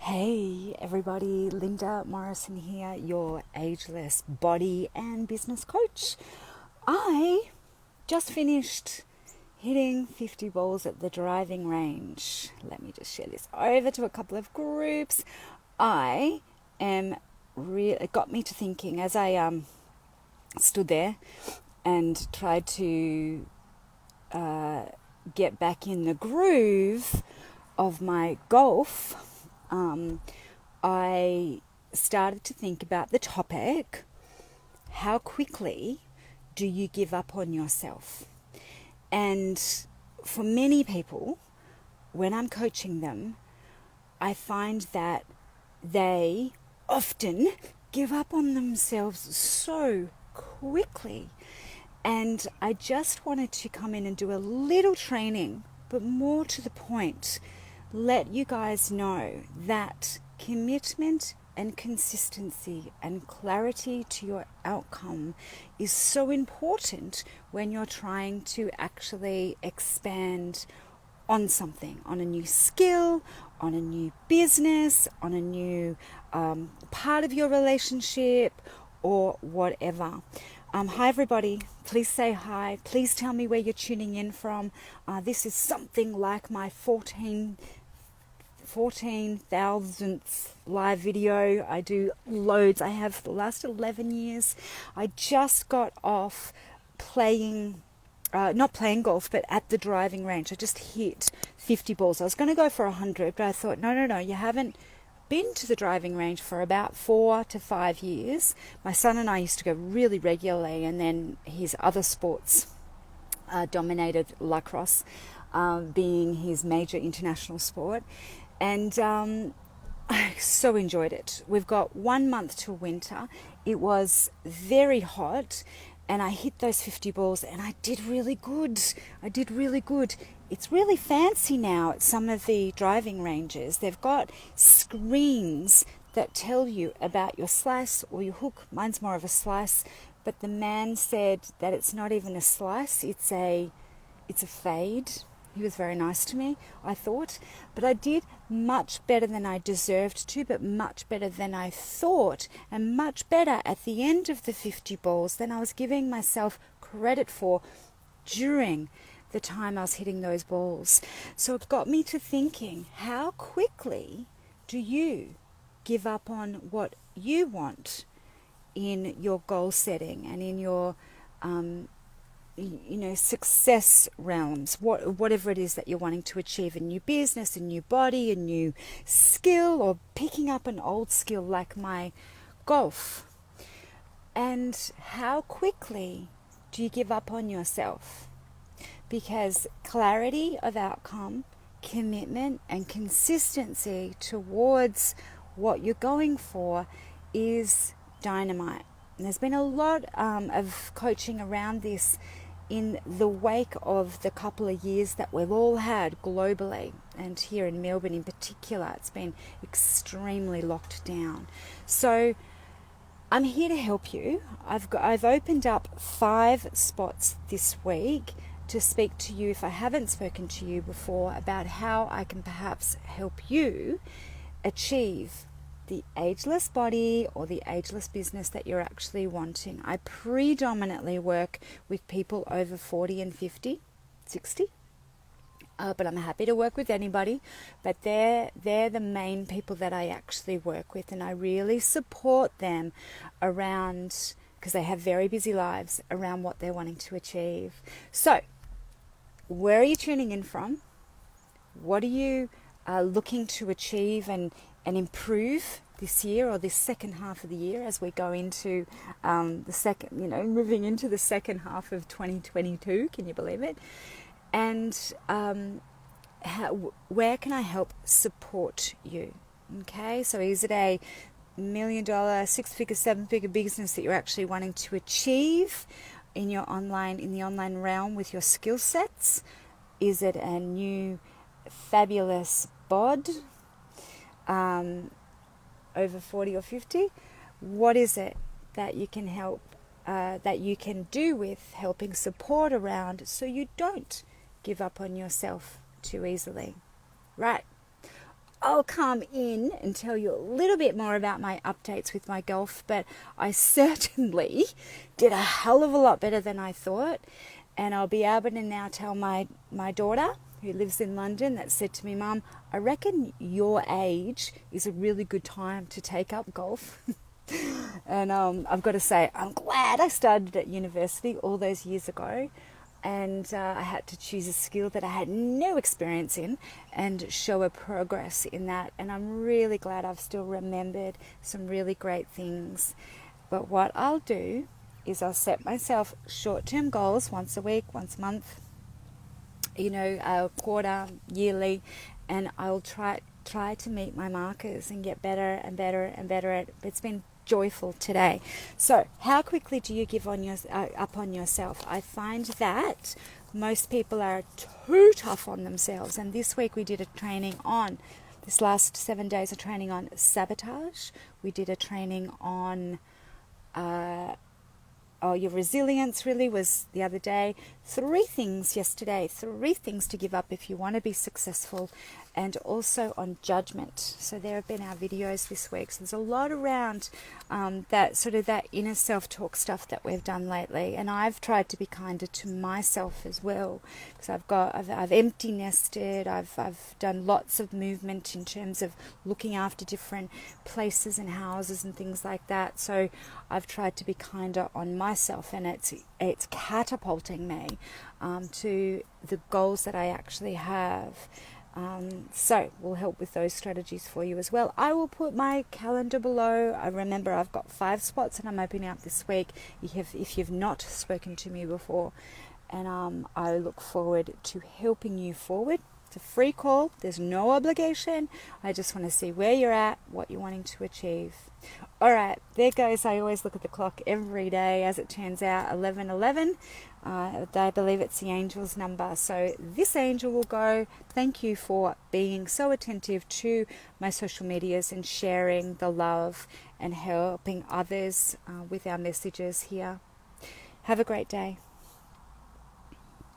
Hey everybody, Linda Morrison here, your ageless body and business coach. I just finished hitting 50 balls at the driving range. Let me just share this over to a couple of groups. I am it got me to thinking as I stood there and tried to get back in the groove of my golf. I started to think about the topic, how quickly do you give up on yourself? And for many people, when I'm coaching them, I find that they often give up on themselves so quickly. And I just wanted to come in and do a little training, but more to the point, let you guys know that commitment and consistency and clarity to your outcome is so important when you're trying to actually expand on something, on a new skill, on a new business, on a new part of your relationship, or whatever. Hi everybody, please say hi. Please tell me where you're tuning in from. This is something like my 14,000th live video. I do loads. I have for the last 11 years. I just got off playing, not playing golf, but at the driving range. I just hit 50 balls. I was going to go for 100, but I thought, no, you haven't been to the driving range for about 4 to 5 years. My son and I used to go really regularly, and then his other sports dominated lacrosse, being his major international sport. And I so enjoyed it. We've got 1 month till winter. It was very hot, and I hit those 50 balls, and I did really good. It's really fancy now at some of the driving ranges. They've got screens that tell you about your slice or your hook. Mine's more of a slice, but the man said that it's not even a slice, it's a fade. He was very nice to me, I thought. But I did much better than I deserved to, but much better than I thought, and much better at the end of the 50 balls than I was giving myself credit for during the time I was hitting those balls. So it got me to thinking, how quickly do you give up on what you want in your goal setting and in your success realms, whatever it is that you're wanting to achieve, a new business, a new body, a new skill, or picking up an old skill like my golf? And how quickly do you give up on yourself? Because clarity of outcome, commitment, and consistency towards what you're going for is dynamite. And there's been a lot of coaching around this in the wake of the couple of years that we've all had globally, and here in Melbourne in particular, it's been extremely locked down. So I'm here to help you. I've opened up 5 spots this week to speak to you, if I haven't spoken to you before, about how I can perhaps help you achieve the ageless body or the ageless business that you're actually wanting. I predominantly work with people over 40 and 50, 60. But I'm happy to work with anybody. But they're the main people that I actually work with, and I really support them around, because they have very busy lives, around what they're wanting to achieve. So, where are you tuning in from? What are you looking to achieve and improve this year, or this second half of the year, as we go into moving into the second half of 2022? Can you believe it? And where can I help support you? Okay, so is it a $1 million, 6-figure, 7-figure business that you're actually wanting to achieve in the online realm with your skill sets? Is it a new fabulous bod over 40 or 50? What is it that you can help, that you can do with helping support around, so you don't give up on yourself too easily? Right. I'll come in and tell you a little bit more about my updates with my golf, but I certainly did a hell of a lot better than I thought. And I'll be able to now tell my daughter, who lives in London, that said to me, Mum, I reckon your age is a really good time to take up golf. And I've got to say, I'm glad I started at university all those years ago. And I had to choose a skill that I had no experience in and show a progress in that. And I'm really glad I've still remembered some really great things. But what I'll do is I'll set myself short-term goals once a week, once a month, a quarter, yearly, and I'll try to meet my markers and get better and better and better at it. It's been joyful today. So how quickly do you give up on yourself? I find that most people are too tough on themselves, and this week we did a training on, this last 7 days, a training on sabotage. We did a training on your resilience really was the other day. 3 things yesterday, 3 things to give up if you want to be successful, and also on judgment. So there have been our videos this week. So there's a lot around that sort of that inner self-talk stuff that we've done lately. And I've tried to be kinder to myself as well, because I've empty nested. I've done lots of movement in terms of looking after different places and houses and things like that. So I've tried to be kinder on myself, and it's catapulting me to the goals that I actually have. So we'll help with those strategies for you as well. I will put my calendar below. I remember I've got 5 spots and I'm opening up this week if you've not spoken to me before. And I look forward to helping you forward. It's a free call. There's no obligation. I just want to see where you're at, what you're wanting to achieve. All right, there goes. I always look at the clock every day. As it turns out, 11:11. I believe it's the angel's number. So this angel will go, thank you for being so attentive to my social medias and sharing the love and helping others with our messages here. Have a great day.